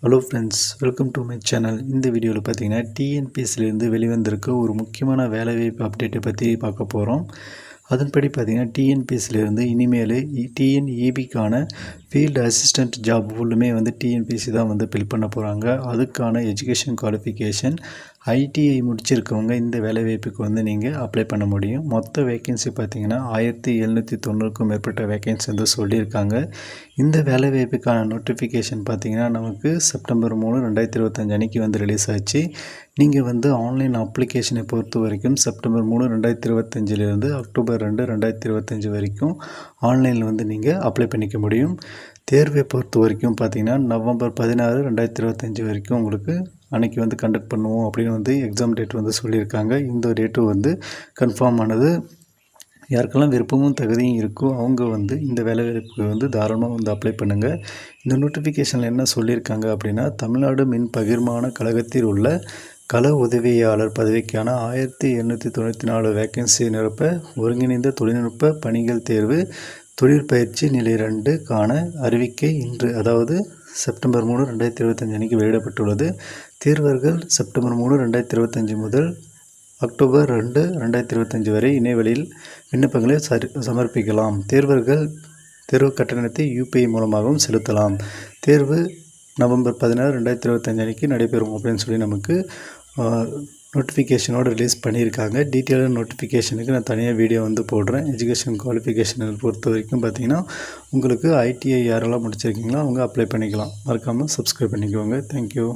Hello friends, welcome to my channel. இந்த வீடியோவில் பார்த்தீங்கன்னா டிஎன்பிஎஸ்சிலேருந்து வெளிவந்திருக்க ஒரு முக்கியமான வேலைவாய்ப்பு அப்டேட்டை பற்றி பார்க்க போகிறோம். அதன்படி பார்த்தீங்கன்னா டிஎன்பிஎஸ்சிலேருந்து இனிமேல் டிஎன்இபிக்கான ஃபீல்டு அசிஸ்டண்ட் ஜாப் ஃபுல்லுமே டிஎன்பிஎஸ்சி தான் ஃபில் பண்ண போகிறாங்க. அதுக்கான எஜுகேஷன் குவாலிஃபிகேஷன் ஐடிஐ முடிச்சிருக்கவங்க இந்த வேலைவாய்ப்புக்கு நீங்கள் அப்ளை பண்ண முடியும். மொத்த வேக்கன்சி பார்த்தீங்கன்னா 1790க்கும் மேற்பட்ட வேக்கன்சி சொல்லியிருக்காங்க. இந்த வேலைவாய்ப்புக்கான நோட்டிஃபிகேஷன் பார்த்தீங்கன்னா நமக்கு செப்டம்பர் 3, 2025 அன்றைக்கி ரிலீஸ் ஆச்சு. நீங்கள் ஆன்லைன் அப்ளிகேஷனை பொறுத்த வரைக்கும் செப்டம்பர் 3, 2025 அக்டோபர் 2, 2025 வரைக்கும் ஆன்லைனில் நீங்கள் அப்ளை பண்ணிக்க முடியும். தேர்வை பொறுத்த வரைக்கும் பார்த்தீங்கன்னா நவம்பர் 16, 2025 வரைக்கும் உங்களுக்கு அன்றைக்கி கண்டக்ட் பண்ணுவோம் அப்படின்னு எக்ஸாம் டேட் சொல்லியிருக்காங்க. இந்த டேட்டு கன்ஃபார்ம் ஆனது. யாருக்கெல்லாம் விருப்பமும் தகுதியும் இருக்கோ அவங்க இந்த வேலைவாய்ப்புக்கு தாராளமாக அப்ளை பண்ணுங்கள். இந்த நோட்டிஃபிகேஷனில் என்ன சொல்லியிருக்காங்க அப்படின்னா, தமிழ்நாடு மின் பகிர்மான கழகத்தில் உள்ள கள உதவியாளர் பதவிக்கான 1894 வேக்கன்சி நிரப்ப ஒருங்கிணைந்த தொழில்நுட்ப பணிகள் தேர்வு தொழிற்பயிற்சி நிலை 2 க்கான அறிவிக்கை இன்று, அதாவது செப்டம்பர் 3, 2025 அன்றைக்கி வெளியிடப்பட்டுள்ளது. தேர்வர்கள் செப்டம்பர் 3, 2025 முதல் அக்டோபர் 2, 2025 வரை இணையவழியில் விண்ணப்பங்களை சமர்ப்பிக்கலாம். தேர்வர்கள் தேர்வு கட்டணத்தை யூபிஐ மூலமாகவும் செலுத்தலாம். தேர்வு நவம்பர் 16, 2025 அன்றைக்கி நடைபெறும் அப்படின்னு சொல்லி நமக்கு நோட்டிஃபிகேஷனோடு ரிலீஸ் பண்ணியிருக்காங்க. டீட்டெயிலான நோட்டிஃபிகேஷனுக்கு நான் தனியாக வீடியோ போடுறேன். எஜுகேஷன் குவாலிஃபிகேஷனை பொறுத்த வரைக்கும் பார்த்தீங்கன்னா உங்களுக்கு ஐடிஐ யாரெல்லாம் முடிச்சிருக்கீங்களோ அவங்க அப்ளை பண்ணிக்கலாம். மறக்காமல் சப்ஸ்கிரைப் பண்ணிக்கோங்க. தேங்க்யூ.